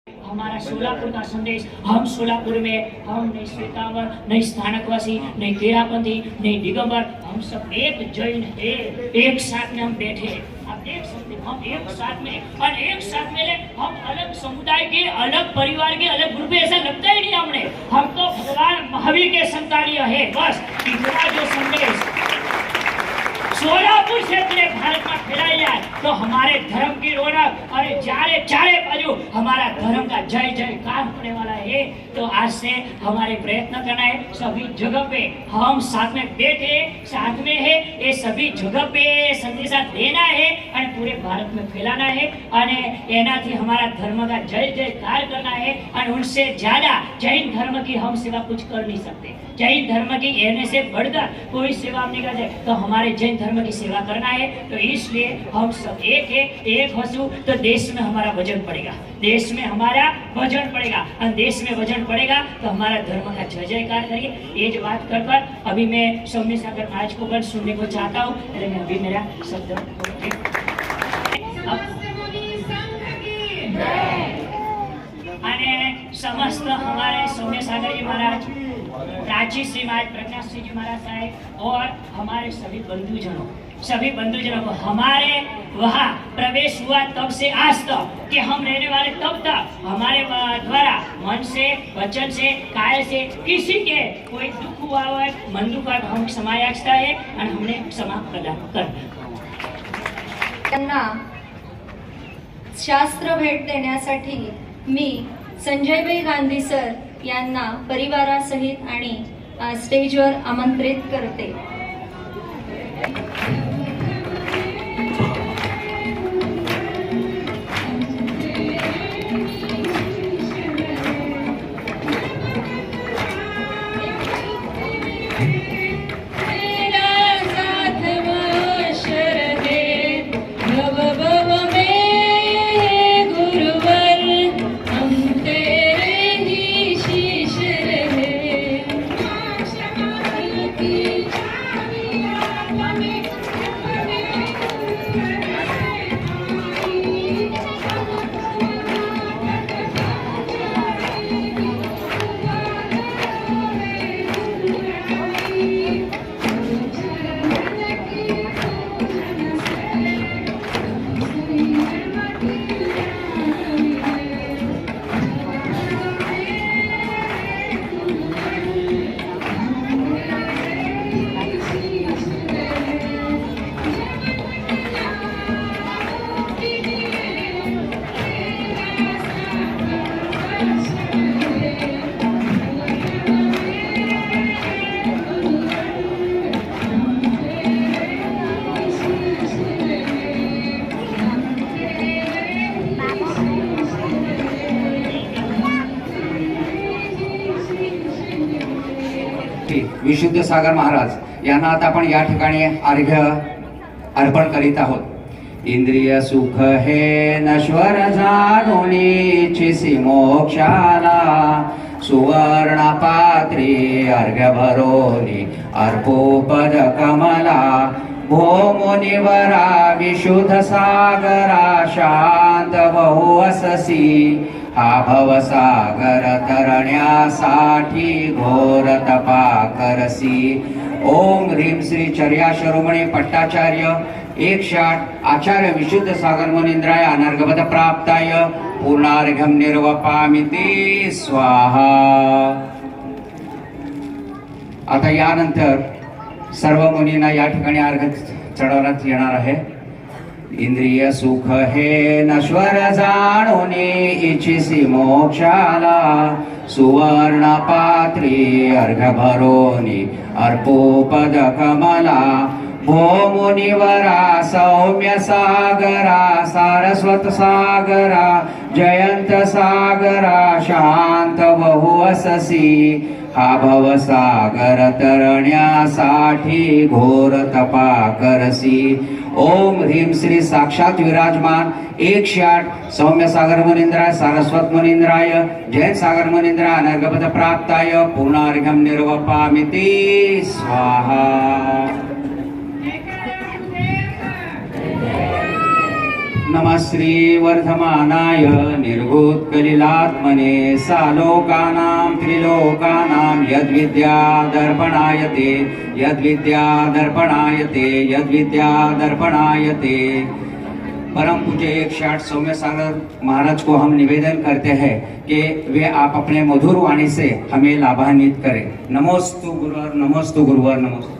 हमारा सोलापुर का संदेश, हम सोलापुर में, हम नहीं श्वेतांबर, नहीं स्थानकवासी, नहीं तेरापंथी, नहीं दिगंबर, हम सब एक जैन है। एक साथ में हम बैठे, आप देख सकते हैं, हम एक साथ में और एक साथ में हम अलग समुदाय के, अलग परिवार के, अलग ग्रुप ऐसा लगता ही नहीं हमने। हम तो भगवान महावीर के संतानीय है। बस इतना जो संदेश सोलापुर से पूरे भारत में फैलाई जाए तो हमारे धर्म की रौनक और चारे बाजू हमारा धर्म का जय जयकार होने वाला है। तो आज से हमारे प्रयत्न करना है, सभी जगह पे हम साथ में बैठे, साथ में है, ये सभी जगह पे संदेशा देना है और पूरे भारत में फैलाना है और एनाथी हमारा धर्म का जय जयकार करना है। और उनसे ज्यादा जैन धर्म की हम सेवा कुछ कर नहीं सकते। जैन धर्म की एने से बढ़कर कोई सेवा हम नहीं करते, तो हमारे जैन धर्म की सेवा करना है। तो इसलिए हम सब एक है, एक हंसू तो देश में हमारा वजन पड़ेगा, देश में हमारा वजन पड़ेगा और देश में वजन पड़ेगा तो हमारा धर्म का जय जयकार करिए। ये जो बात कर अभी मैं सौम्य सागर महाराज को सुनने को चाहता हूँ, लेकिन अभी मेरा शब्द समस्त हमारे सौम्य सागर जी महाराज, प्राची श्री महाराज, प्रज्ञाश्री जी महाराज साहब और हमारे सभी बंधुजनों को हमारे वहाँ प्रवेश हुआ तब से आज तक कि हम रहने वाले तब तक हमारे द्वारा मन से, वचन से, काय से किसी के कोई दुख हुआ है, मन दुख हुआ हम समायाचता है और हमने क्षमा प्रदान करना। शास्त्र भेट देण्यासाठी मी संजयभाई गांधी सर यांना परिवारासहित आणि स्टेजवर आमंत्रित करते। विशुद्ध सागर महाराज यांना आता आपण या ठिकाणी अर्घ्य अर्पण करीत आहोत। इंद्रिय सुख हे नश्वर जाणून इच्छिसी मोक्षाला, सुवर्ण पात्री अर्घ्य भरोनी अर्पो पद कमला, भो मुनिवरा विशुद्ध सागरा शांत बहु अससी, हा भवसागर तरण्यासाठी घोर तपा करसी। ओम ह्रीं श्री चर्या शिरोमणी पट्टाचार्य 108 आचार्य विशुद्ध सागर मुनींद्राय अनर्घपद प्राप्ताय पूर्णार्घ्यं निर्वपामिति स्वाहा। आता यानंतर सर्व मुनींना या ठिकाणी अर्घ्य चढवण्यात येणार आहे। इंद्रिय सुख हे नश्वर जाणून इच्छिसी मोक्षाला, सुवर्ण पात्री अर्घ्य भरोनी अर्पो पद कमला, भो मुनिवरा सौम्य सागरा सारस्वत सागरा जयंत सागरा शांत बहु अससी, हा भवसागर तरण्यासाठी घोर तपा करसी। ओम ह्रीं श्री साक्षात विराजमान 108 सौम्य सागर मुनींद्राय सारस्वत मुनींद्राय जैन सागर मुनींद्राय अनर्घपद प्राप्ताय पूर्णार्घ्यं निर्वपामिति स्वाहा। नमः श्रीवर्धमानाय निर्गुत्कलिलात्मने सालोकानां त्रिलोकानां यद्विद्यादर्पणायते यद्विद्यादर्पणायते यद्विद्यादर्पणायते। परम पूज्य 108 सौम्य सागर महाराज को हम निवेदन करते हैं कि वे आप अपने मधुर वाणी से हमें लाभान्वित करें। नमोस्तु गुरुवर, नमोस्तु गुरुवर, नमोस्तु।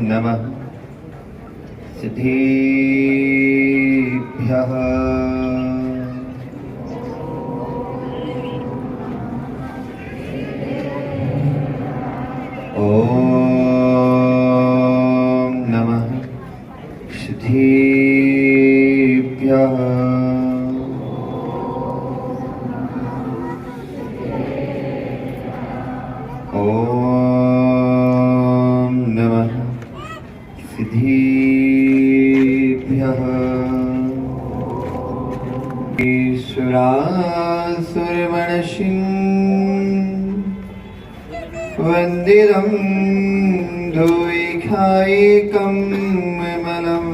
नमः सिद्धेभ्यः। ॐ नमः सिद्धेभ्यः। ॐ नमः सिद्धेभ्यः। ईश्वरासुरमनशिं वन्दितं द्वैखायिकं विमलं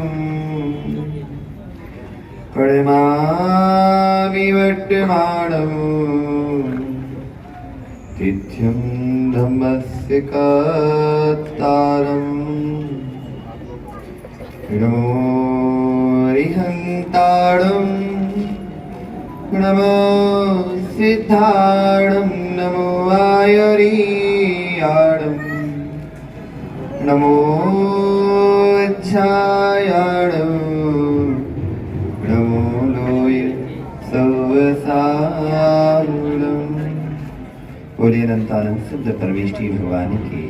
प्रणमामि वर्तमानं तिथ्यं धम्मस्य कर्तारम्। नमो रिहन्ताडं नमो सिद्धाडं नमो आयरीयाडं नमो ज्ञायाडं नमो लोय सवसारूढं। बोलिए अनंतानंद सिद्ध परमेष्ठी भगवान की,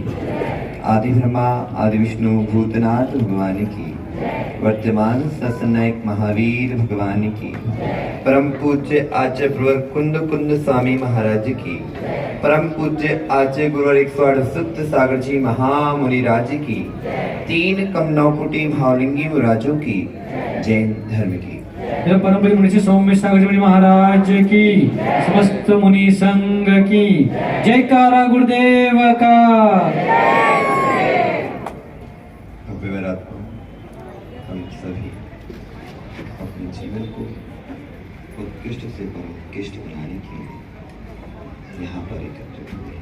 आदि ब्रह्मा आदि विष्णु भूतनाथ भगवान की, वर्तमान सत्सनायक महावीर भगवान की, परम पूज्य आचार्य प्रवर कुंद कुंद स्वामी महाराज की, परम पूज्य आचार्य गुरुवर 108 सुत सागर जी महामुनि राज की, 3 कम 9 कोटि भावलिंगी मुराजों की, जैन धर्म की। परम मुनि सौम्य सागर जी महाराज की, समस्त मुनि संघ की जयकारा गुरुदेव का। हम सभी अपने जीवन को उत्कृष्ट से उत्कृष्ट बनाने के लिए यहाँ पर एकत्रित हुए।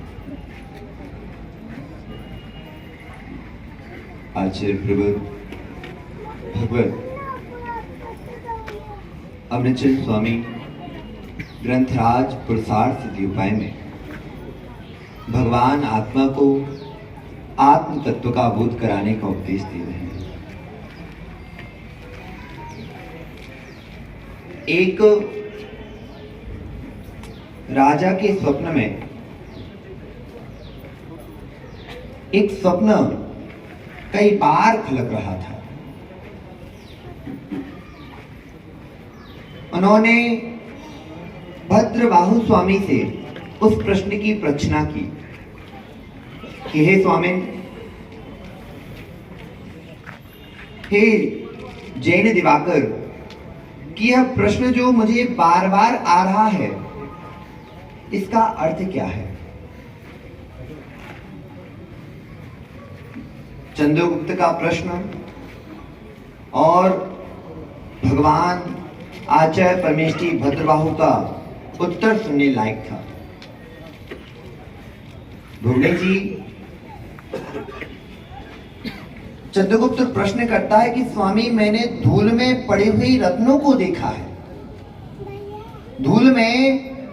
आचार्य प्रवर भगवत अमृतचंद स्वामी ग्रंथराज पुरुषार्थ सिद्धि उपाय में भगवान आत्मा को आत्म तत्व का बोध कराने का उपदेश दे रहे हैं। एक राजा के स्वप्न में एक स्वप्न कई बार खलक रहा था। उन्होंने भद्रबाहु स्वामी से उस प्रश्न की प्रश्ना की कि हे स्वामी, हे जैन दिवाकर, कि यह प्रश्न जो मुझे बार बार आ रहा है, इसका अर्थ क्या है? चंद्रगुप्त का प्रश्न और भगवान आचार्य परमेष्ठी भद्रबाहु का उत्तर सुनने लायक था। भोगले जी, चंद्रगुप्त प्रश्न करता है कि स्वामी, मैंने धूल में पड़े हुए रत्नों को देखा है, धूल में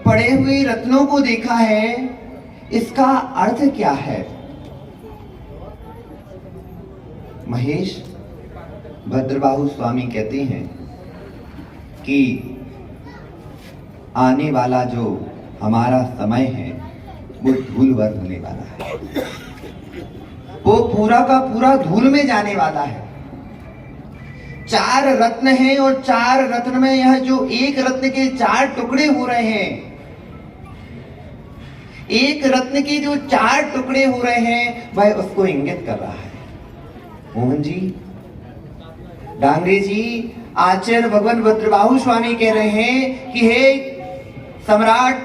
पड़े हुए रत्नों को देखा है, इसका अर्थ क्या है? महेश, भद्रबाहु स्वामी कहते हैं कि आने वाला जो हमारा समय है वो धूलभर होने वाला है, वो पूरा का पूरा धूल में जाने वाला है। 4 रत्न हैं और 4 रत्न में यह जो एक रत्न के 4 टुकड़े हो रहे हैं, एक रत्न के जो 4 टुकड़े हो रहे हैं, वह उसको इंगित कर रहा है। मोहन जी, डांगरे जी, आचार्य भगवान भद्रबाहु स्वामी कह रहे हैं कि हे सम्राट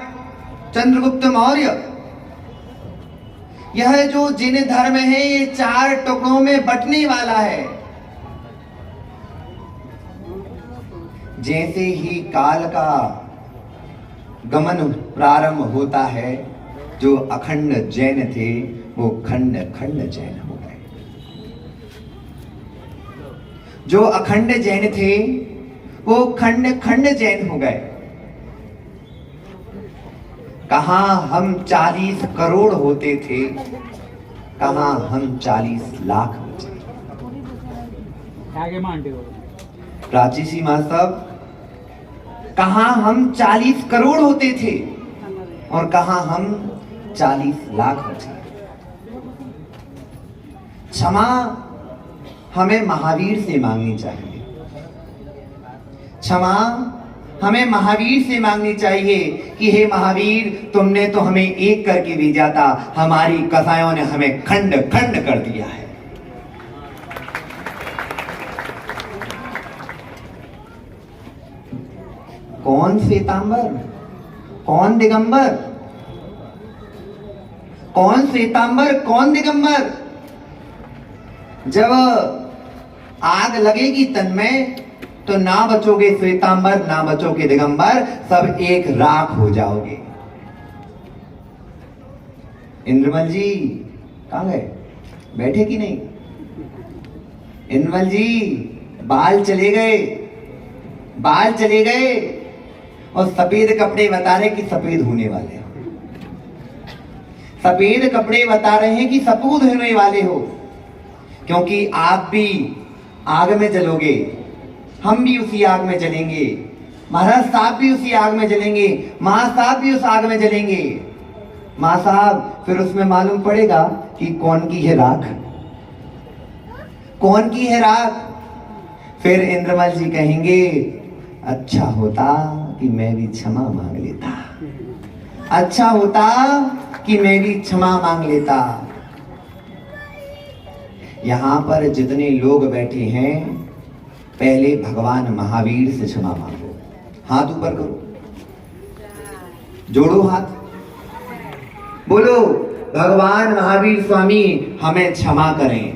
चंद्रगुप्त मौर्य, यह जो जिन धर्म है ये 4 टुकड़ों में बंटने वाला है। जैसे ही काल का गमन प्रारंभ होता है, जो अखंड जैन थे वो खंड खंड जैन हो गए। जो अखंड जैन थे वो खंड खंड जैन हो गए। कहां हम 40 करोड़ होते थे, कहां हम 40 लाख बचे। प्राची सी मां साहब, कहां हम 40 करोड़ होते थे और कहां हम 40 लाख बचे। क्षमा हमें महावीर से मांगनी चाहिए। क्षमा हमें महावीर से मांगनी चाहिए कि हे महावीर, तुमने तो हमें एक करके भेजा था, हमारी कसायों ने हमें खंड खंड कर दिया है। कौन श्वेतांबर, कौन दिगंबर, कौन श्वेतांबर, कौन दिगंबर? जब आग लगेगी तन में तो ना बचोगे श्वेतांबर, ना बचोगे दिगंबर, सब एक राख हो जाओगे। इंद्रमल जी कहां गए, बैठे कि नहीं? इंद्रमल जी, बाल चले गए, बाल चले गए और सफेद कपड़े बता रहे कि सफेद होने वाले हो। सफेद कपड़े बता रहे हैं कि सफेद होने वाले हो, क्योंकि आप भी आग में जलोगे, हम भी उसी आग में जलेंगे, महाराज साहब भी उसी आग में जलेंगे, मां साहब भी उस आग में जलेंगे। मां साहब, फिर उसमें मालूम पड़ेगा कि कौन की है राख, कौन की है राख। फिर इंद्रमल जी कहेंगे, अच्छा होता कि मैं भी क्षमा मांग लेता, अच्छा होता कि मैं भी क्षमा मांग लेता। यहां पर जितने लोग बैठे हैं, पहले भगवान महावीर से क्षमा मांगो। हाथ ऊपर करो, जोड़ो हाथ, बोलो भगवान महावीर स्वामी हमें क्षमा करें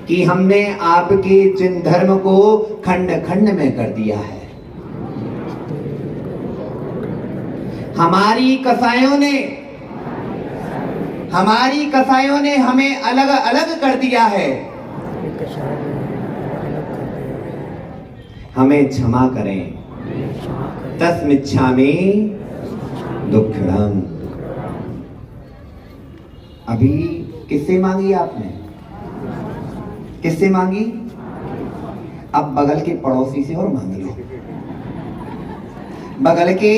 कि हमने आपके जिन धर्म को खंड खंड में कर दिया है। हमारी कसायों ने हमें अलग अलग कर दिया है। हमें क्षमा करें। तस्मिच्छामि दुक्खड़म। अभी किससे मांगी आपने, किससे मांगी? अब बगल के पड़ोसी से और मांग लो, बगल के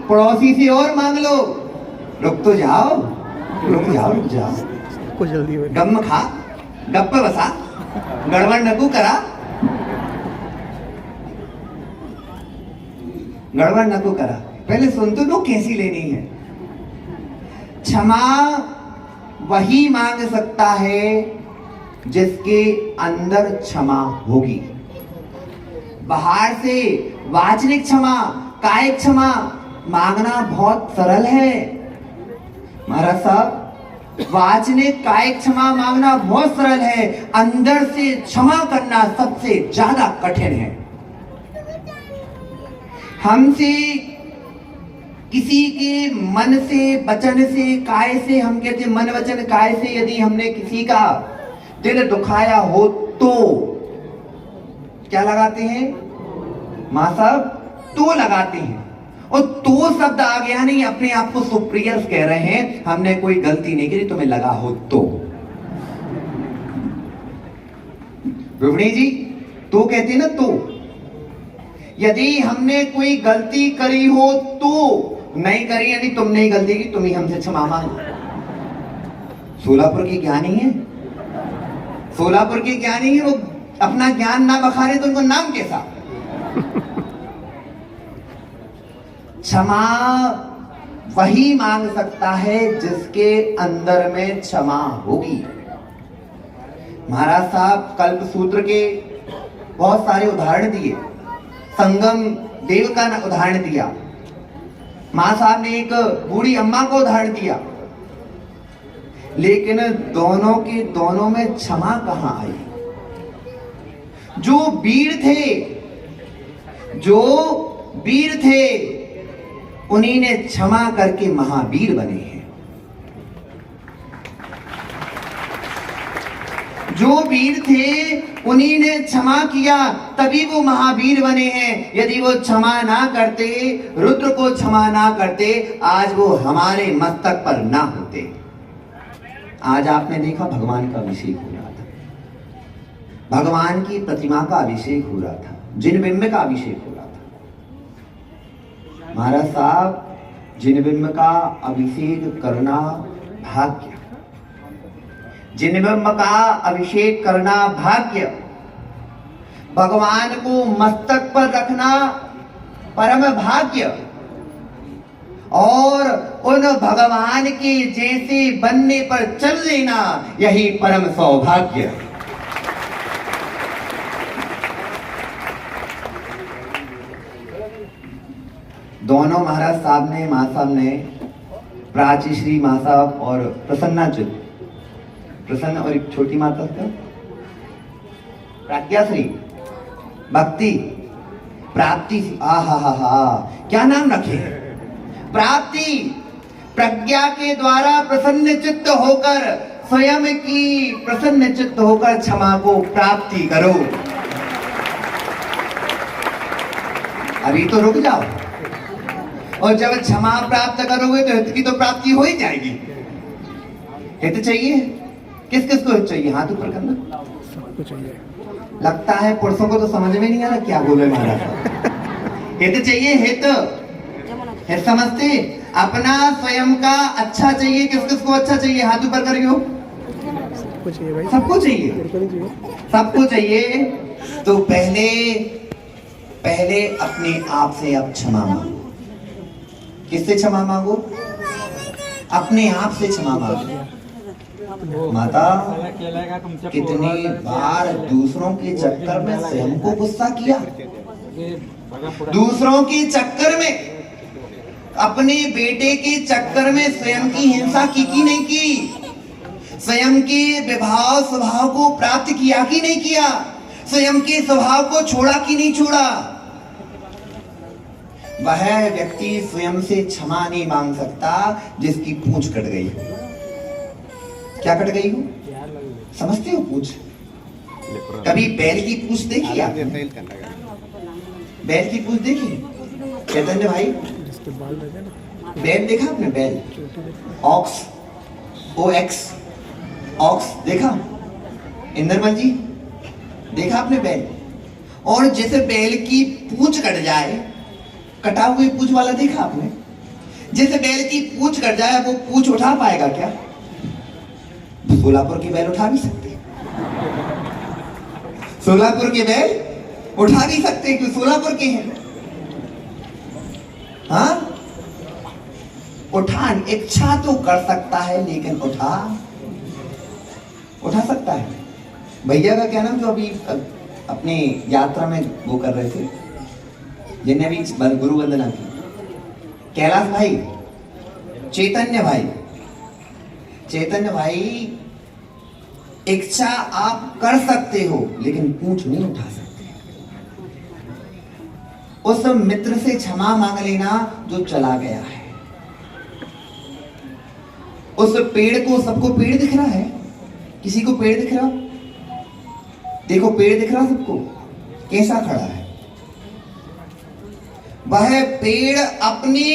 पड़ोसी से और मांग लो। रुक तो जाओ, रुक जाओ, रुक जाओ, कुछ जल्दी हो। गम खा, गप्प बसा, गड़बड़ नकू करा, गड़बड़ नकू करा। पहले सुन तो लो कैसी लेनी है। क्षमा वही मांग सकता है जिसके अंदर क्षमा होगी। बाहर से वाचनिक क्षमा, कायिक क्षमा मांगना बहुत सरल है महाराज साहब। वाचनिक कायिक क्षमा मांगना बहुत सरल है, अंदर से क्षमा करना सबसे ज्यादा कठिन है। हमसे किसी के मन से, वचन से, काय से, हम कहते मन वचन काय से यदि हमने किसी का दिल दुखाया हो तो क्या लगाते हैं मां साहब? तो लगाते हैं। और तो शब्द आ गया नहीं, अपने आप को सुप्रियर कह रहे हैं, हमने कोई गलती नहीं करी, तुम्हें लगा हो तो। विवणी जी तो कहते ना, तो यदि हमने कोई गलती करी हो तो, नहीं करी यानी तुमने ही गलती की, तुम ही हमसे क्षमा मांगो। सोलापुर की ज्ञानी है, सोलापुर की ज्ञानी है, वो अपना ज्ञान ना बखारे तो उनको नाम कैसा? क्षमा वही मांग सकता है जिसके अंदर में क्षमा होगी। महाराज साहब कल्प सूत्र के बहुत सारे उदाहरण दिए, संगम देव का उदाहरण दिया, मां साहब ने एक बूढ़ी अम्मा को उदाहरण दिया, लेकिन दोनों के दोनों में क्षमा कहां आई? जो वीर थे उन्हीं ने क्षमा करके महावीर बने हैं। जो वीर थे उन्हीं ने क्षमा किया, तभी वो महावीर बने हैं। यदि वो क्षमा ना करते, रुद्र को क्षमा ना करते, आज वो हमारे मस्तक पर ना होते। आज आपने देखा भगवान का अभिषेक हो रहा था, भगवान की प्रतिमा का अभिषेक हो रहा था, जिनबिंब का अभिषेक हो रहा था। महाराज साहब, जिनबिंब का अभिषेक करना भाग्य, जिनबिंब का अभिषेक करना भाग्य, भगवान को मस्तक पर रखना परम भाग्य, और उन भगवान के जैसे बनने पर चल देना यही परम सौभाग्य। दोनों महाराज साहब ने, मां साहब ने, प्राची श्री मां साहब और प्रसन्नाचित, प्रसन्न और एक छोटी माता का प्रज्ञाश्री, भक्ति, प्राप्ति, आहा, क्या नाम रखे? प्राप्ति। प्रज्ञा के द्वारा प्रसन्न चित्त होकर, स्वयं की प्रसन्न चित्त होकर क्षमा को प्राप्ति करो। अभी तो रुक जाओ, और जब क्षमा प्राप्त करोगे तो हित की तो प्राप्ति हो ही जाएगी। हित चाहिए, किस किस को हित चाहिए? हाथ ऊपर करना। सबको चाहिए। लगता है पुरुषों को तो समझ में नहीं आ रहा क्या बोले महाराज। हित चाहिए, हित समझते? अपना स्वयं का अच्छा चाहिए। किस किस को अच्छा चाहिए? हाथ ऊपर करियो। सबको चाहिए भाई, सबको चाहिए, सबको चाहिए। तो पहले अपने आप से अब क्षमा मांगो। किससे क्षमा मांगो? अपने आप से क्षमा मांगो। माता, कितनी बार दूसरों के चक्कर में स्वयं को गुस्सा किया, दूसरों के चक्कर में, अपने बेटे के चक्कर में स्वयं की हिंसा की नहीं की, स्वयं के विभाव स्वभाव को प्राप्त किया कि नहीं किया, स्वयं के स्वभाव को छोड़ा कि नहीं छोड़ा। वह व्यक्ति स्वयं से क्षमा नहीं मांग सकता जिसकी पूंछ कट गई। क्या कट गई हो? समझते हो पूंछ? कभी बैल की पूंछ देखी आपने? बैल की पूंछ देखी? चैतन्य भाई, बैल देखा आपने? बैल, ऑक्स, OX, ऑक्स देखा? इंद्रमल जी देखा आपने बैल? और जैसे बैल की पूंछ कट जाए, कटा हुई पूंछ वाला देखा आपने? जैसे बैल की पूंछ कट जाए, वो पूंछ उठा पाएगा क्या? सोलापुर के बैल उठा भी सकते, सोलापुर के बैल उठा भी सकते क्योंकि सोलापुर के हैं। हाँ, उठान इच्छा तो कर सकता है, लेकिन उठा सकता है। भैया का क्या नाम, जो अभी अपनी यात्रा में वो कर रहे थे, जिन्हें अभी गुरु वंदना की, कैलाश भाई, चैतन्य भाई, इच्छा आप कर सकते हो लेकिन पूंछ नहीं उठा सकते। उस मित्र से क्षमा मांग लेना जो चला गया है। उस पेड़ को, सबको पेड़ दिख रहा है? किसी को पेड़ दिख रहा? देखो पेड़ दिख रहा सबको, कैसा खड़ा है? वह पेड़ अपनी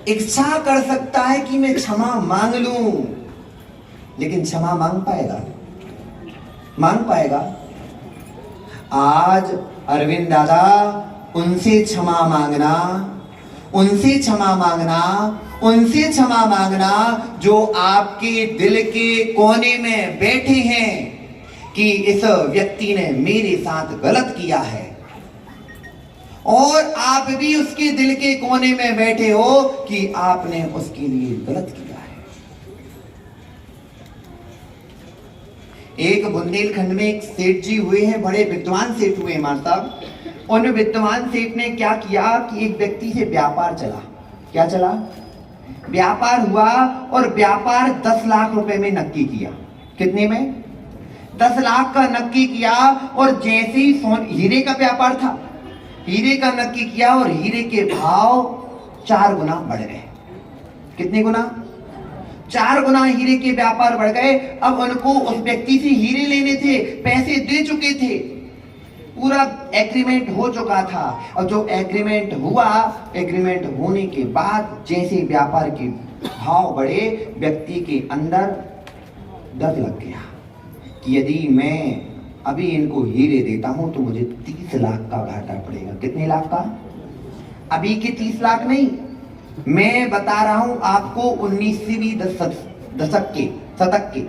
इच्छा कर सकता है कि मैं क्षमा मांग लूं, लेकिन क्षमा मांग पाएगा? आज अरविंद दादा, उनसे क्षमा मांगना जो आपके दिल के कोने में बैठे हैं कि इस व्यक्ति ने मेरे साथ गलत किया है, और आप भी उसके दिल के कोने में बैठे हो कि आपने उसके लिए गलत किया है। एक बुंदेलखंड में एक सेठ जी हुए हैं, बड़े विद्वान सेठ हुए हैं मार साहब। उन विद्वान सेठ ने क्या किया कि एक व्यक्ति से व्यापार चला। क्या चला? व्यापार हुआ और व्यापार 10 लाख रुपए में नक्की किया। कितने में? 10 लाख का नक्की किया। और जैसे ही हीरे का व्यापार था, हीरे का नक्की किया और हीरे के भाव 4 गुना बढ़ गए। कितने गुना? 4 गुना हीरे के व्यापार बढ़ गए। अब उनको उस व्यक्ति से हीरे लेने थे, पैसे दे चुके थे, पूरा एग्रीमेंट हो चुका था। और जो एग्रीमेंट हुआ, एग्रीमेंट होने के बाद जैसे व्यापार के भाव बढ़े, व्यक्ति के अंदर डर लग गया कि यदि मैं अभी इनको हीरे देता हूं तो मुझे 30 लाख का घाटा पड़ेगा। कितने लाख का? अभी के 30 लाख नहीं, मैं बता रहा हूं आपको 19वीं शतक के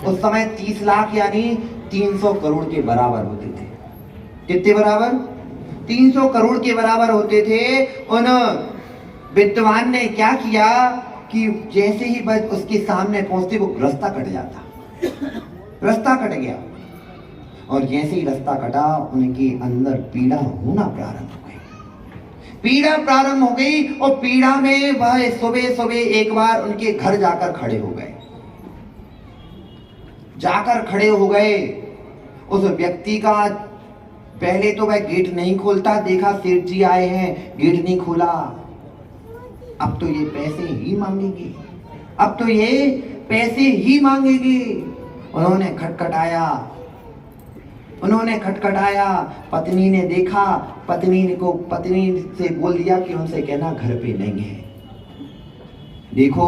उस समय 30 लाख यानी 300 करोड़ के बराबर होते थे। कितने बराबर? 300 करोड़ के बराबर होते थे। उन विद्वान ने क्या किया कि जैसे ही बस उसके सामने पहुंचते वो रास्ता कट जाता, रास्ता कट गया। और जैसे ही रास्ता कटा, उनके अंदर पीड़ा होना प्रारंभ हो गई। पीड़ा प्रारंभ हो गई और पीड़ा में वह सुबह सुबह एक बार उनके घर जाकर खड़े हो गए। जाकर खड़े हो गए। उस व्यक्ति का पहले तो वह गेट नहीं खोलता, देखा सेठ जी आए हैं, गेट नहीं खोला। अब तो ये पैसे ही मांगेंगे, अब तो ये पैसे ही मांगेंगे। उन्होंने खटखटाया। पत्नी ने देखा, पत्नी से बोल दिया कि उनसे कहना घर पे नहीं है। देखो,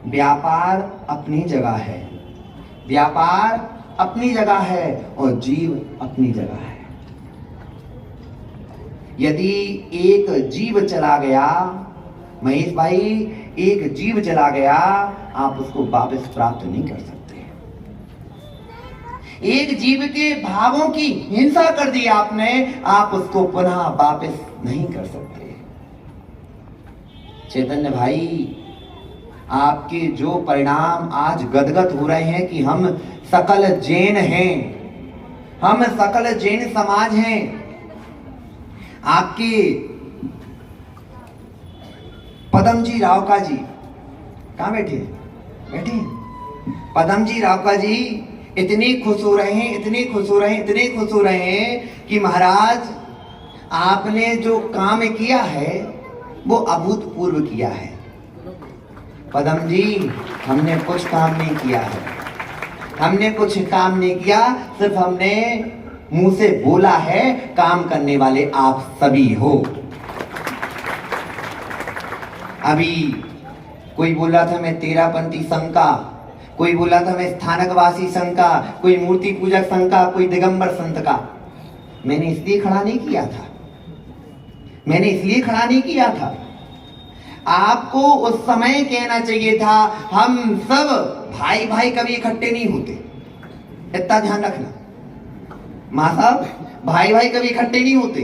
व्यापार अपनी जगह है, व्यापार अपनी जगह है और जीव अपनी जगह है। यदि एक जीव चला गया, महेश भाई, एक जीव चला गया, आप उसको वापस प्राप्त नहीं कर सकते। एक जीव के भावों की हिंसा कर दी आपने, आप उसको पुनः वापस नहीं कर सकते। चैतन्य भाई, आपके जो परिणाम आज गदगद हो रहे हैं कि हम सकल जैन हैं, हम सकल जैन समाज हैं। आपके पदमजी रावका जी कहाँ बैठे? पदमजी रावका जी इतने खुश हो रहे हैं कि महाराज, आपने जो काम किया है वो अभूतपूर्व किया है। पदम जी, हमने कुछ काम नहीं किया है, हमने कुछ काम नहीं किया, सिर्फ हमने मुंह से बोला है। काम करने वाले आप सभी हो। अभी कोई बोला था मैं तेरापंथी संघ का, कोई बोला था मैं स्थानकवासी संघ का, कोई मूर्ति पूजक संघ का, कोई दिगंबर संत का। मैंने इसलिए खड़ा नहीं किया था, आपको उस समय कहना चाहिए था, हम सब भाई भाई कभी इकट्ठे नहीं होते। इतना ध्यान रखना माँ साहब, भाई भाई कभी इकट्ठे नहीं होते।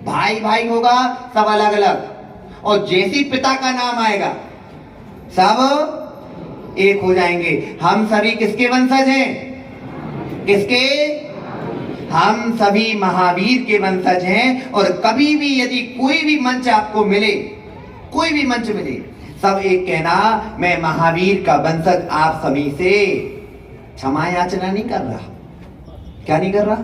भाई भाई होगा सब अलग अलग, और जैसे पिता का नाम आएगा सब एक हो जाएंगे। हम सभी किसके वंशज हैं? किसके? हम सभी महावीर के वंशज हैं। और कभी भी यदि कोई भी मंच आपको मिले, कोई भी मंच मिले, सब एक कहना, मैं महावीर का वंशज आप सभी से क्षमा याचना नहीं कर रहा। क्या नहीं कर रहा?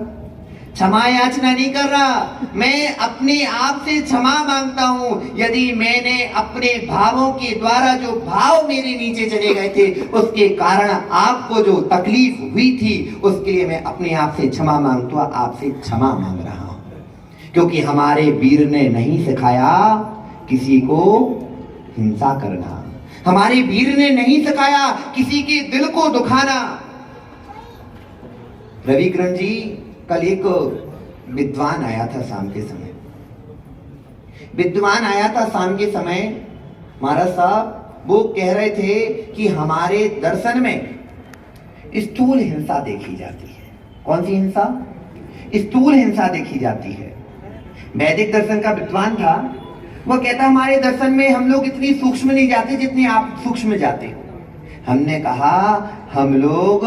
क्षमा याचना नहीं कर रहा। मैं अपने आप से क्षमा मांगता हूं यदि मैंने अपने भावों के द्वारा जो भाव मेरे नीचे चले गए थे, उसके कारण आपको जो तकलीफ हुई थी, उसके लिए मैं अपने आप से क्षमा मांगता हूं, आपसे क्षमा मांग रहा हूं। क्योंकि हमारे वीर ने नहीं सिखाया किसी को हिंसा करना, हमारे वीर ने नहीं सिखाया किसी के दिल को दुखाना। रविकिरण जी, कल एक विद्वान आया था शाम के समय, महाराज साहब वो कह रहे थे कि हमारे दर्शन में स्थूल हिंसा देखी जाती है। कौन सी हिंसा? स्थूल हिंसा देखी जाती है। वैदिक दर्शन का विद्वान था, वो कहता हमारे दर्शन में हम लोग इतनी सूक्ष्म नहीं जाते जितनी आप सूक्ष्म जाते हो। हमने कहा हम लोग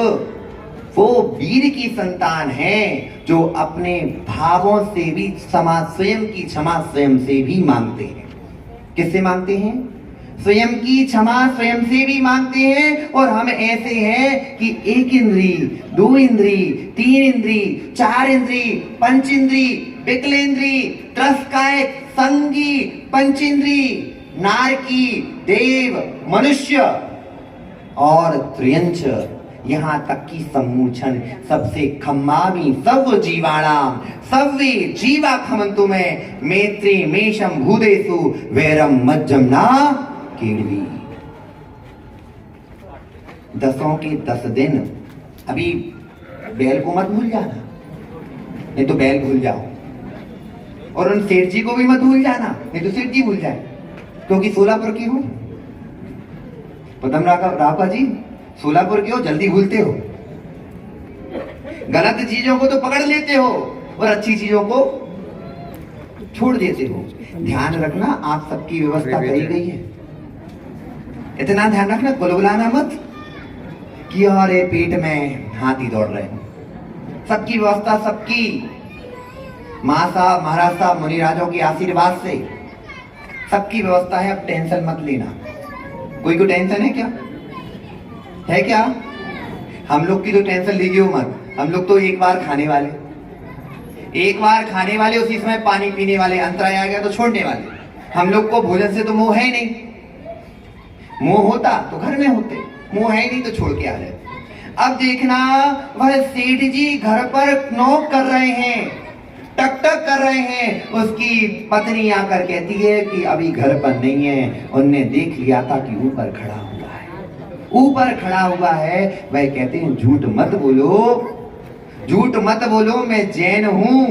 वो वीर की संतान है जो अपने भावों से भी क्षमा स्वयं से भी मांगते हैं। किससे मांगते हैं? स्वयं की क्षमा स्वयं से भी मांगते हैं। और हम ऐसे हैं कि 1 इंद्री, 2 इंद्री, 3 इंद्री, 4 इंद्री, पंच इंद्री, विकलेंद्री, त्रस्कायक, संगी, पंचेंद्री, नारकी, देव, मनुष्य और त्रियंच, यहाँ तक की सम्मूछन सबसे खम्मामी सव जीवाणाम सव्वे जीवा खमंतु में मेत्रे मेषम भूदेसु वैरम मज्जम ना केड़वी। 10 के 10 दिन। अभी बैल को मत भूल जाना, नहीं तो बैल भूल जाओ। और उन सेठ जी को भी मत भूल जाना, नहीं तो सेठ जी भूल जाए, क्योंकि सोलापुर की हो। पदम राका जी सोलापुर के हो, जल्दी भूलते हो। गलत चीजों को तो पकड़ लेते हो और अच्छी चीजों को छोड़ देते हो। ध्यान रखना, आप सबकी व्यवस्था करी गई है। इतना ध्यान रखना, गुलगुलाना मत कि अरे पेट में हाथी दौड़ रहे हो। सबकी व्यवस्था, सबकी माँ साहब, महाराज साहब, मुनिराजों के आशीर्वाद से सबकी व्यवस्था है। अब टेंशन मत लेना। कोई को टेंशन है क्या? है क्या? हम लोग की तो टेंशन लीजिए मत। हम लोग तो एक बार खाने वाले, उसी समय पानी पीने वाले, अंतराय आ गया तो छोड़ने वाले। हम लोग को भोजन से तो मोह है नहीं। मोह होता तो घर में होते, मोह है नहीं तो छोड़ के आ रहे। अब देखना, वह सेठ जी घर पर नॉक कर रहे हैं, टक टक कर रहे हैं। उसकी पत्नी आकर कहती है कि अभी घर पर नहीं है। उनने देख लिया था कि ऊपर खड़ा हुआ है। वह कहते हैं झूठ मत बोलो, मैं जैन हूं,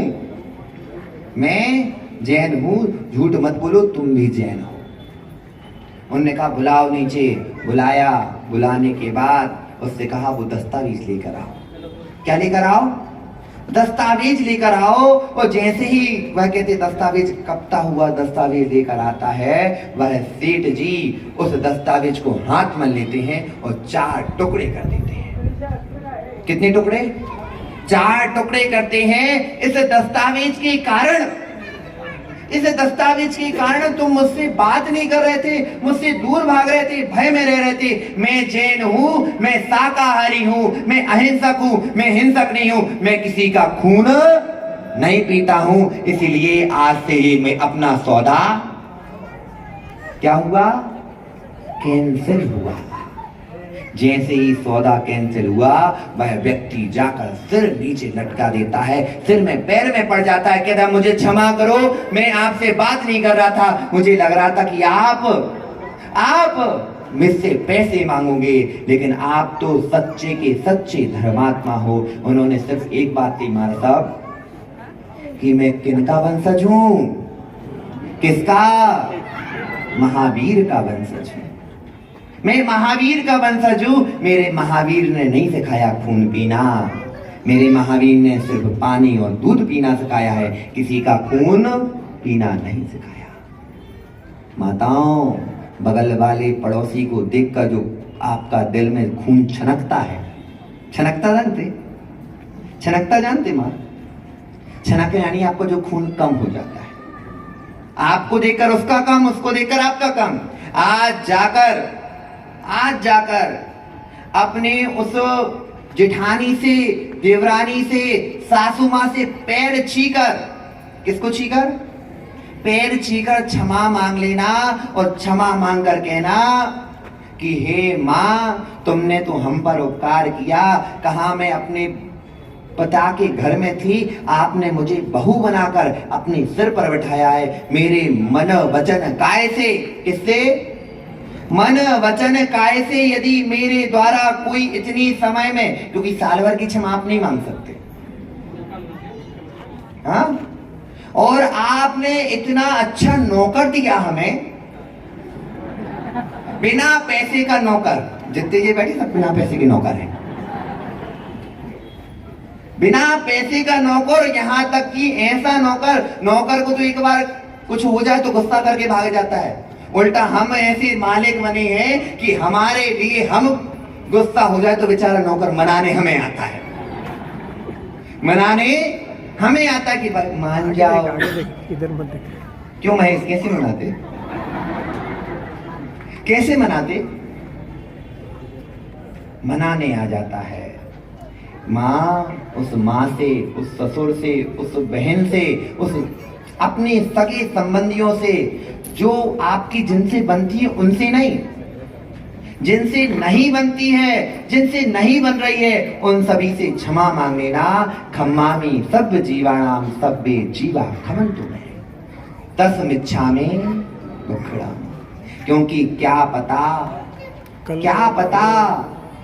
झूठ मत बोलो, तुम भी जैन हो। उन्होंने कहा बुलाओ नीचे। बुलाया, बुलाने के बाद उससे कहा वो दस्तावेज लेकर आओ। क्या लेकर आओ? दस्तावेज लेकर आओ। और जैसे ही वह कहते दस्तावेज, कपता हुआ दस्तावेज लेकर आता है, वह सेठ जी उस दस्तावेज को हाथ में लेते हैं और 4 टुकड़े कर देते हैं। कितने टुकड़े? 4 टुकड़े करते हैं। इस दस्तावेज के कारण तुम मुझसे बात नहीं कर रहे थे, मुझसे दूर भाग रहे थे, भय में रह रहे थे। मैं जैन हूं, मैं शाकाहारी हूं, मैं अहिंसक हूं, मैं हिंसक नहीं हूं, मैं किसी का खून नहीं पीता हूं। इसीलिए आज से ये मैं अपना सौदा क्या हुआ? कैंसिल हुआ। जैसे ही सौदा कैंसिल हुआ, वह व्यक्ति जाकर सिर नीचे लटका देता है, सिर में पैर में पड़ जाता है। कहता मुझे क्षमा करो, मैं आपसे बात नहीं कर रहा था, मुझे लग रहा था कि आप मुझसे पैसे मांगोगे, लेकिन आप तो सच्चे के सच्चे धर्मात्मा हो। उन्होंने सिर्फ एक बात कही महाराज साहब कि मैं किनका वंशज हूं? किसका? महावीर का वंशज हूं। मैं महावीर का वंशज हूं। मेरे महावीर ने नहीं सिखाया खून पीना, मेरे महावीर ने सिर्फ पानी और दूध पीना सिखाया है, किसी का खून पीना नहीं सिखाया। माताओं, बगल वाले पड़ोसी को देखकर जो आपका दिल में खून छनकता है, छनकता जानते मां? छनक यानी आपको जो खून कम हो जाता है, आपको देखकर उसका कम, उसको देखकर आपका कम। आज जाकर अपने उस जेठानी से, देवरानी से, सासू माँ से पैर छीकर, किसको छीकर? पैर छीकर क्षमा मांग लेना और क्षमा मांग कर कहना कि हे माँ, तुमने तो हम पर उपकार किया। कहाँ मैं अपने पिता के घर में थी, आपने मुझे बहू बनाकर अपने सिर पर बिठाया है। मेरे मन वचन काय से, इससे मन वचन काय से यदि मेरे द्वारा कोई इतनी समय में, क्योंकि साल भर की क्षमा आप नहीं मांग सकते, हाँ? और आपने इतना अच्छा नौकर दिया हमें, बिना पैसे का नौकर। जितने ये बैठे सब बिना पैसे के नौकर हैं, बिना पैसे का नौकर। यहां तक कि ऐसा नौकर को तो एक बार कुछ हो जाए तो गुस्सा करके भाग जाता है। उल्टा हम ऐसे मालिक बने हैं कि हमारे लिए हम गुस्सा हो जाए तो बेचारा नौकर मनाने हमें आता है। मनाने हमें आता कि भाई मान जाओ। क्यों महेश, कैसे मनाते? कैसे मनाते? मनाने आ जाता है। माँ, उस माँ से, उस ससुर से, उस बहन से, उस अपने सगे संबंधियों से, जो आपकी जिनसे बनती है उनसे नहीं, जिनसे नहीं बनती है, जिनसे नहीं बन रही है, उन सभी से क्षमा मांग लेना। खम्मामि सब जीवाणाम सब्बे जीवा खमन्तु मे तस्मिच्छामि दुक्खड़म। क्योंकि क्या पता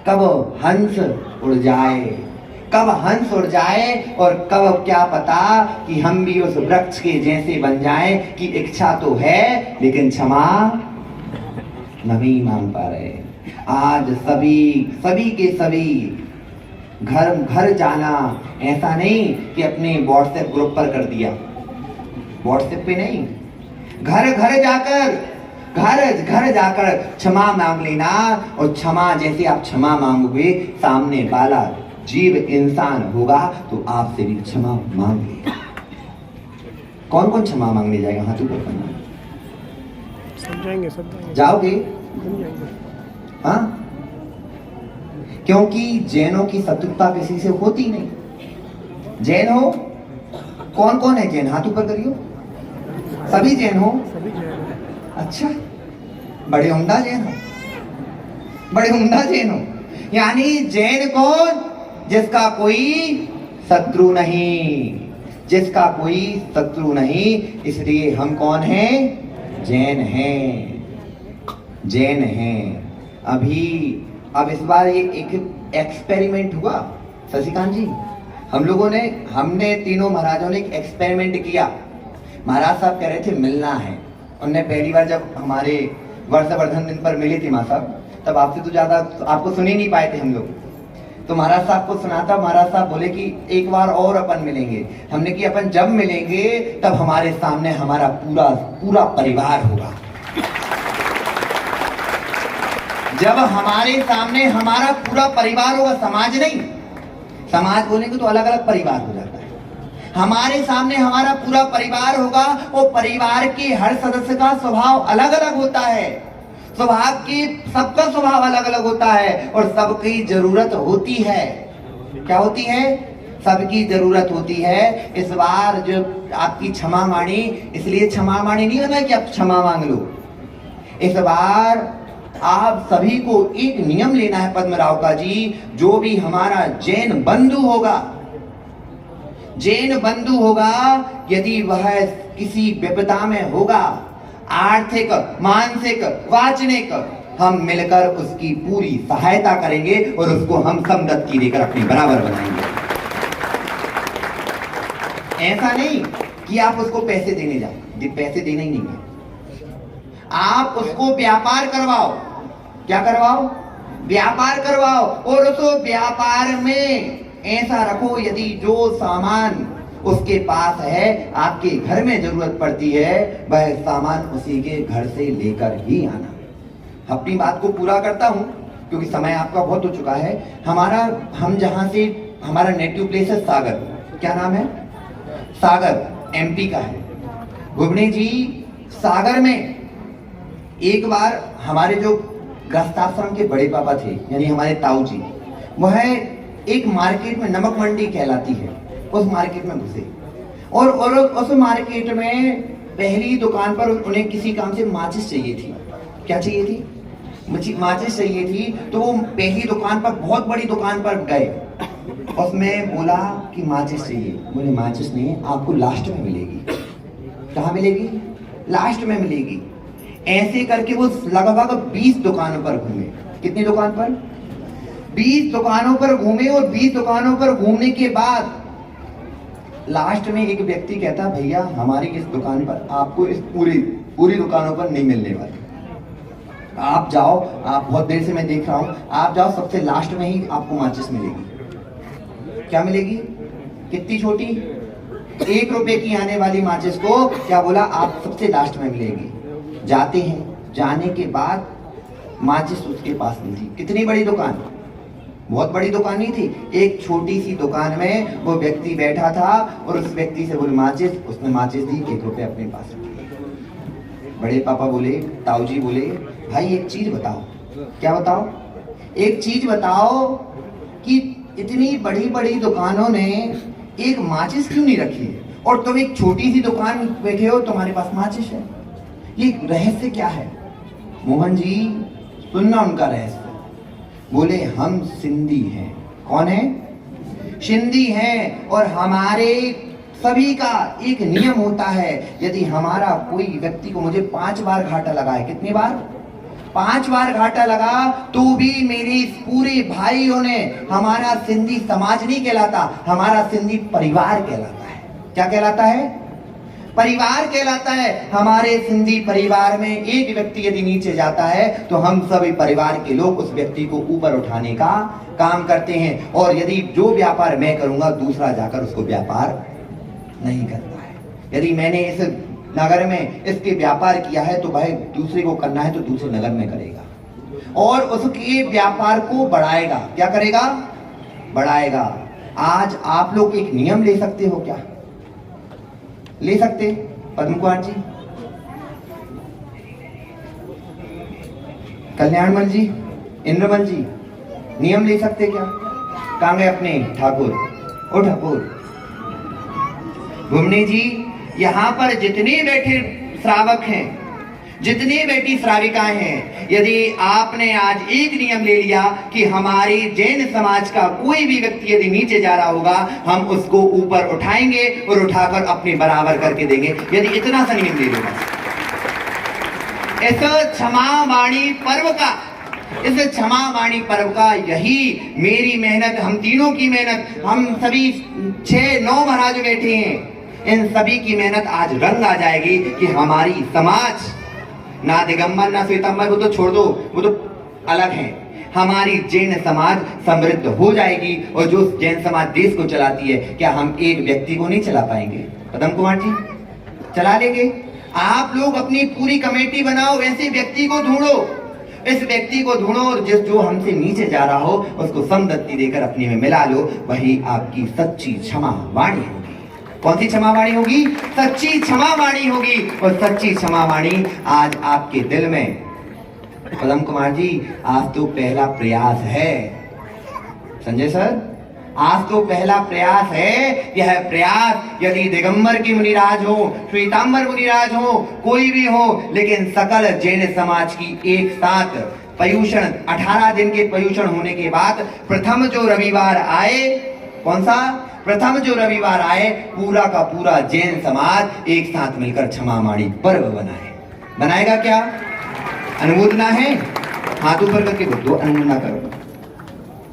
कब हंस उड़ जाए, कब हंस उड़ जाए, और कब क्या पता कि हम भी उस वृक्ष के जैसे बन जाएं कि इच्छा तो है लेकिन क्षमा नहीं मांग पा रहे। आज सभी के सभी घर घर जाना, ऐसा नहीं कि अपने व्हाट्सएप ग्रुप पर कर दिया, व्हाट्सएप पे नहीं, घर घर जाकर क्षमा मांग लेना। और क्षमा जैसे आप क्षमा मांगोगे, सामने वाला जीव इंसान होगा तो आपसे भी क्षमा मांग लेगा। कौन कौन क्षमा मांगने जाएगा? हाथ ऊपर करना। समझाएंगे जाओगे? हाँ, क्योंकि जैनों की शत्रुता किसी से होती नहीं। जैन हो? कौन कौन है जैन? हाथ ऊपर करियो। सभी जैन हो? अच्छा, बड़े उम्दा जैन हो, बड़े उम्दा जैन हो। यानी जैन कौन? जिसका कोई शत्रु नहीं, जिसका कोई शत्रु नहीं। इसलिए हम कौन हैं? जैन हैं, जैन हैं। अब इस बार ये एक एक्सपेरिमेंट हुआ शशिकांत जी, हमने तीनों महाराजों ने एक एक्सपेरिमेंट किया। महाराज साहब कह रहे थे मिलना है। उनने पहली बार जब हमारे वर्षवर्धन दिन पर मिले थे माँ साहब, तब आपसे तो ज्यादा आपको सुन ही नहीं पाए थे हम लोग। तो महाराज साहब को सुना था, महाराज साहब बोले कि एक बार और अपन मिलेंगे। हमने कि अपन जब मिलेंगे तब हमारे सामने हमारा पूरा परिवार होगा। जब हमारे सामने हमारा पूरा परिवार होगा, समाज नहीं, समाज बोलेंगे तो अलग अलग परिवार हो जाता है। हमारे सामने हमारा पूरा परिवार होगा। वो परिवार के हर सदस्य का स्वभाव अलग अलग होता है, सबका स्वभाव अलग अलग होता है, और सबकी जरूरत होती है। क्या होती है? सबकी जरूरत होती है। इस बार जो आपकी क्षमा माणी, इसलिए क्षमा माणी नहीं होना कि आप क्षमा मांग लो। इस बार आप सभी को एक नियम लेना है पद्मराव का जी, जो भी हमारा जैन बंधु होगा, यदि वह किसी विपदा में होगा, आर्थिक, मानसिक, वाचनिक, हम मिलकर उसकी पूरी सहायता करेंगे और उसको हम समृद्धि देकर अपने बराबर बनाएंगे। ऐसा नहीं कि आप उसको पैसे देने जाओ, पैसे देना ही नहीं है। आप उसको व्यापार करवाओ। क्या करवाओ? व्यापार करवाओ। और उस व्यापार में ऐसा रखो, यदि जो सामान उसके पास है, आपके घर में जरूरत पड़ती है, वह सामान उसी के घर से लेकर ही आना। अपनी बात को पूरा करता हूं क्योंकि समय आपका बहुत हो चुका है। हम जहां से, हमारा नेटिव प्लेस है सागर। क्या नाम है? सागर, एमपी का है। गुबने जी, सागर में एक बार हमारे जो गृहस्थाश्रम के बड़े पापा थे, यानी हमारे ताऊ जी, वह एक मार्केट में, नमक मंडी कहलाती है, उस मार्केट में घुसे। और उस मार्केट में पहली दुकान पर उन्हें किसी काम से माचिस चाहिए थी। क्या चाहिए थी? माचिस चाहिए थी। तो वो पहली दुकान पर, बहुत बड़ी दुकान पर गए, उसमें बोला कि माचिस चाहिए। बोले माचिस नहीं है, आपको लास्ट में मिलेगी। कहाँ मिलेगी? लास्ट में मिलेगी। ऐसे करके वो लगभग 20 दुकानों पर घूमे। कितनी दुकान पर? 20 दुकानों पर घूमे। और 20 दुकानों पर घूमने के बाद लास्ट में एक व्यक्ति कहता, भैया हमारी इस दुकान पर आपको इस पूरी दुकानों पर नहीं मिलने वाली, आप जाओ, आप बहुत देर से मैं देख रहा हूं, आप जाओ, सबसे लास्ट में ही आपको माचिस मिलेगी। क्या मिलेगी? कितनी छोटी? 1 रुपए की आने वाली माचिस को क्या बोला, आप सबसे लास्ट में मिलेगी। जाते हैं, जाने के बाद माचिस उसके पास नहीं थी। कितनी बड़ी दुकान? बहुत बड़ी दुकान नहीं थी, एक छोटी सी दुकान में वो व्यक्ति बैठा था और उस व्यक्ति से बोले माचिस, उसने माचिस दी, 1 रुपये अपने पास रखे। बड़े पापा बोले, ताऊ जी बोले, भाई एक चीज बताओ। क्या बताओ? एक चीज बताओ कि इतनी बड़ी बड़ी दुकानों ने एक माचिस क्यों नहीं रखी है और तुम एक छोटी सी दुकान बैठे हो, तुम्हारे पास माचिस है, ये रहस्य क्या है? मोहन जी सुनना उनका रहस्य। बोले हम सिंधी हैं। कौन है? सिंधी हैं और हमारे सभी का एक नियम होता है, यदि हमारा कोई व्यक्ति को, मुझे 5 बार घाटा लगा है, कितनी बार? 5 बार घाटा लगा तो भी मेरे इस पूरे भाइयों ने, हमारा सिंधी समाज नहीं कहलाता, हमारा सिंधी परिवार कहलाता है। क्या कहलाता है? परिवार कहलाता है। हमारे सिंधी परिवार में एक व्यक्ति यदि नीचे जाता है तो हम सभी परिवार के लोग उस व्यक्ति को ऊपर उठाने का काम करते हैं, और यदि जो व्यापार मैं करूंगा दूसरा जाकर उसको व्यापार नहीं करता है। यदि मैंने इस नगर में इसके व्यापार किया है तो भाई दूसरे को करना है तो दूसरे नगर में करेगा और उसके व्यापार को बढ़ाएगा। क्या करेगा? बढ़ाएगा। आज आप लोग एक नियम ले सकते हो क्या? ले सकते? पद्म कुमार जी, कल्याणमल जी, इंद्रमल जी, नियम ले सकते क्या? कहां गए अपने ठाकुर? ओ ठाकुर, घूमने जी, यहाँ पर जितने बैठे श्रावक हैं, जितनी बेटी श्राविकाएं हैं, यदि आपने आज एक नियम ले लिया कि हमारी जैन समाज का कोई भी व्यक्ति यदि नीचे जा रहा होगा हम उसको ऊपर उठाएंगे और उठाकर अपने बराबर करके देंगे, यदि इतना सा नियम ले लेगा। इस क्षमावाणी पर्व का, इस क्षमावाणी पर्व का यही मेरी मेहनत, हम तीनों की मेहनत, हम सभी 6-9 महाराज बैठे हैं, इन सभी की मेहनत आज रंग आ जाएगी कि हमारी समाज, ना दिगंबर ना श्वेतांबर, वो तो छोड़ दो, वो तो अलग है, हमारी जैन समाज समृद्ध हो जाएगी। और जो जैन समाज देश को चलाती है, क्या हम एक व्यक्ति को नहीं चला पाएंगे? पद्म कुमार जी, चला लेंगे? आप लोग अपनी पूरी कमेटी बनाओ, ऐसे व्यक्ति को ढूंढो, इस व्यक्ति को ढूंढो और जिस जो हमसे नीचे जा रहा हो उसको समदत्ती देकर अपने में मिला लो, वही आपकी सच्ची क्षमा वाणी होगी। कौन सी क्षमा वाणी होगी? सच्ची क्षमा वाणी होगी। और सच्ची क्षमा वाणी आज आपके दिल में, पद्म कुमार जी, आज तो पहला प्रयास है। संजय सर, आज तो पहला प्रयास है। यह प्रयास यदि दिगंबर की मुनिराज हो, श्वेतांबर मुनिराज हो, कोई भी हो, लेकिन सकल जैन समाज की एक साथ पर्युषण, 18 दिन के पर्युषण होने के बाद प्रथम जो रविवार आए, कौन सा? प्रथम जो रविवार आए, पूरा का पूरा जैन समाज एक साथ मिलकर क्षमावाणी पर्व बनाए। बनाएगा क्या? अनुमोदना है? हाथ ऊपर करके बोल दो, अनुमोदना करो।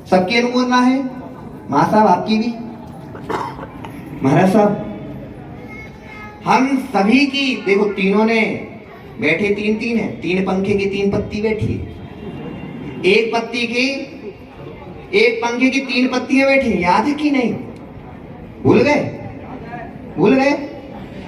सबकी अनुमोदना है? माँ साहब आपकी भी, महाराज साहब, हम सभी की। देखो तीनों ने बैठे 3-3 है, 3 पंखे की 3 पत्ती बैठी है, एक पत्ती की, एक पंखे की 3 पत्तियां बैठी, याद है कि नहीं? भूल गए? भूल गए?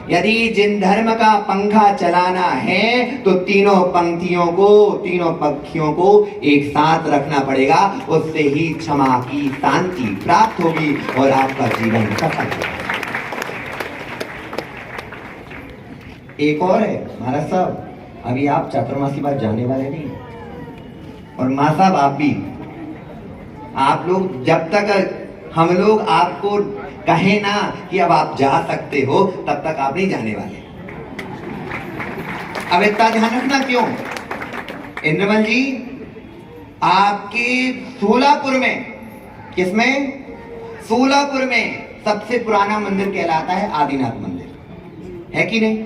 यदि जिन धर्म का पंखा चलाना है तो तीनों पंक्तियों को, तीनों पक्षियों को एक साथ रखना पड़ेगा, उससे ही क्षमा की शांति प्राप्त होगी और आपका जीवन सफल होगा। एक और है महाराज साहब, अभी आप चातुर्मासी बात जाने वाले नहीं, और माँ साहब आप भी, आप लोग जब तक हम लोग आपको कहे ना कि अब आप जा सकते हो, तब तक आप नहीं जाने वाले। अब इतना ध्यान रखना। क्यों? इंद्रमल जी, आपके सोलापुर में, किसमें? सोलापुर में सबसे पुराना मंदिर कहलाता है आदिनाथ मंदिर, है कि नहीं?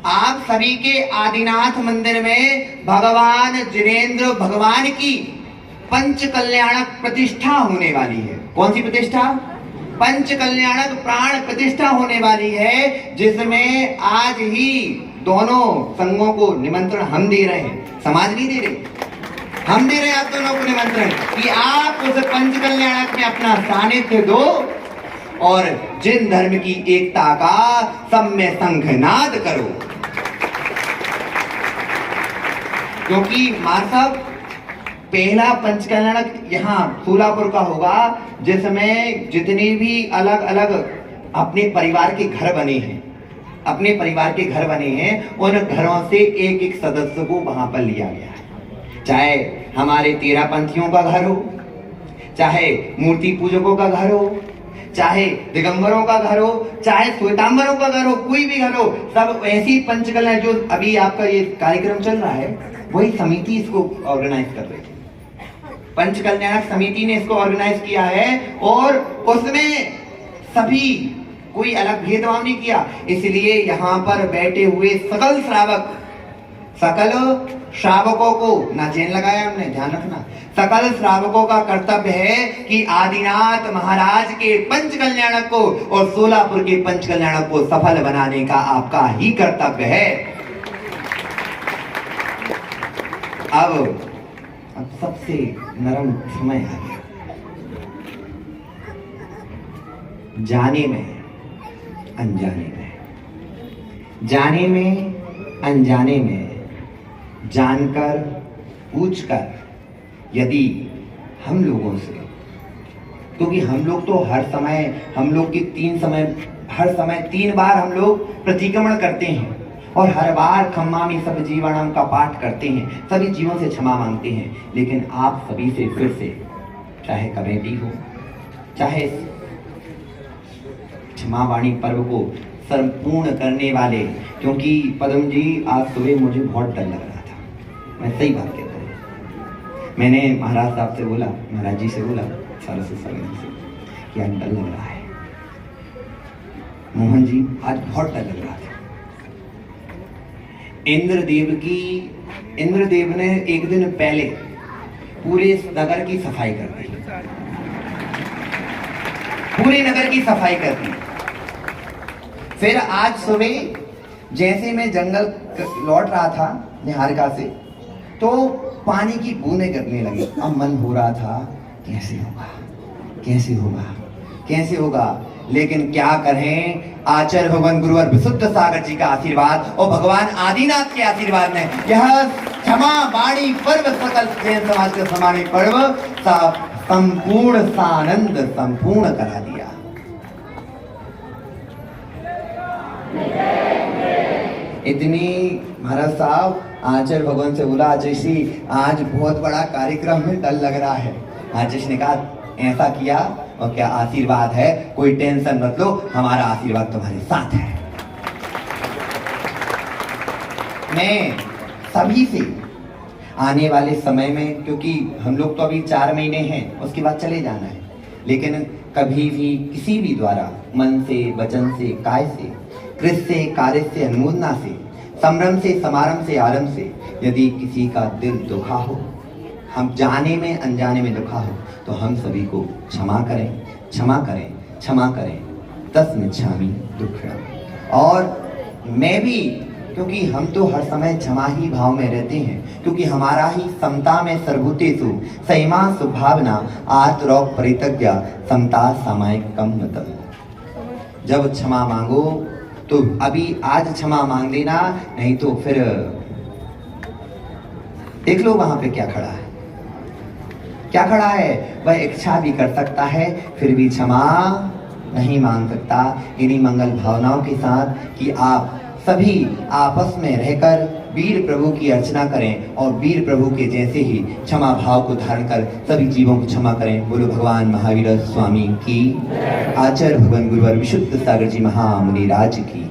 आप सभी के आदिनाथ मंदिर में भगवान जिनेंद्र भगवान की पंच कल्याणक प्रतिष्ठा होने वाली है। कौन सी प्रतिष्ठा? पंच कल्याणक प्राण प्रतिष्ठा होने वाली है, जिसमें आज ही दोनों संघों को निमंत्रण हम दे रहे हैं, समाज नहीं दे रहे, हम दे रहे हैं आप दोनों को निमंत्रण कि आप उस पंच कल्याणक में अपना सानिध्य दो और जिन धर्म की एकता का सब में शंखनाद करो। क्योंकि मां साहब पहला पंचकल्याणक यहाँ सोलापुर का होगा, जिसमें जितने भी अलग अलग अपने परिवार के घर बने हैं, अपने परिवार के घर बने हैं, उन घरों से एक एक सदस्य को वहां पर लिया गया है। चाहे हमारे 13 पंथियों का घर हो, चाहे मूर्ति पूजकों का घर हो, चाहे दिगंबरों का घर हो, चाहे श्वेतांबरों का घर हो, कोई भी घर हो, सब ऐसी पंचकल्याण जो अभी आपका ये कार्यक्रम चल रहा है, वही समिति इसको ऑर्गेनाइज कर रही है। पंचकल्याणक समिति ने इसको ऑर्गेनाइज किया है और उसमें सभी कोई अलग भेदभाव नहीं किया। इसलिए यहाँ पर बैठे हुए सकल श्रावकों को ना चेन लगाया हमने, ध्यान रखना, सकल श्रावकों का कर्तव्य है कि आदिनाथ महाराज के पंचकल्याणक को और सोलापुर के पंचकल्याणक को सफल बनाने का आपका ही कर्तव्य है। अब सबसे नरम समय आ गया, जाने में अनजाने में, जाने में अनजाने में, जानकर पूछकर, यदि हम लोगों से, क्योंकि हम लोग तो हर समय, हम लोग की हर समय 3 बार हम लोग प्रतिक्रमण करते हैं और हर बार खम्मामि सब जीवनम का पाठ करते हैं, सभी जीवों से क्षमा मांगते हैं। लेकिन आप सभी से फिर से, चाहे कमेटी हो, चाहे क्षमा वाणी पर्व को संपूर्ण करने वाले, क्योंकि पद्म जी आज सुबह मुझे बहुत डर लग रहा था, मैं सही बात कहता हूँ। मैंने महाराज साहब से बोला, महाराज जी से बोला, सरस्वती स्वामी से, कि आज डर लग रहा है। मोहन जी आज बहुत डर लग रहा था। इंद्रदेव ने एक दिन पहले पूरे नगर की सफाई कर दी, पूरे नगर की सफाई कर दी। फिर आज सुबह जैसे मैं जंगल लौट रहा था निहारिका से, तो पानी की बूंदें गिरने लगी। अब मन हो रहा था कैसे होगा, कैसे होगा, कैसे होगा, लेकिन क्या करें, आचार्य भगवान गुरुवर विशुद्ध सागर जी का आशीर्वाद और भगवान आदिनाथ के आशीर्वाद ने यह क्षमा वाणी पर्व सकल जैन समाज का सामान्य पर्व संपूर्ण सानंद संपूर्ण करा दिया। इतनी महाराज साहब आचार्य भगवान से बोला, जैसी आज बहुत बड़ा कार्यक्रम में डर लग रहा है। आचार्य ने कहा ऐसा किया और क्या आशीर्वाद है, कोई टेंशन मत लो, हमारा आशीर्वाद तुम्हारे साथ है। मैं सभी से आने वाले समय में, क्योंकि हम लोग तो अभी 4 महीने हैं, उसके बाद चले जाना है, लेकिन कभी भी किसी भी द्वारा मन से, वचन से, काय से, कृत से, कार्य से, अनुमोदना से, संभ्रम से, समारंभ से, आरंभ से, यदि किसी का दिल दुखा हो, हम जाने में अनजाने में दुखा हो, तो हम सभी को क्षमा करें, क्षमा करें, क्षमा करें, तस्मिच्छामि दुक्खड़म। और मैं भी, क्योंकि हम तो हर समय क्षमा ही भाव में रहते हैं, क्योंकि हमारा ही समता में सर्वभूतेषु संयमा सुभावना आर्तरोग परितज्ञा समता सामायिकम मतम। जब क्षमा मांगो तो अभी आज क्षमा मांग लेना, नहीं तो फिर देख लो वहां पे क्या खड़ा है, क्या खड़ा है। वह इच्छा भी कर सकता है, फिर भी क्षमा नहीं मांग सकता। इन्हीं मंगल भावनाओं के साथ कि आप सभी आपस में रहकर वीर प्रभु की अर्चना करें और वीर प्रभु के जैसे ही क्षमा भाव को धारण कर सभी जीवों को क्षमा करें। बोलो भगवान महावीर स्वामी की, आचार्य भगवान गुरुवर विशुद्ध सागर जी महामुनि राज की।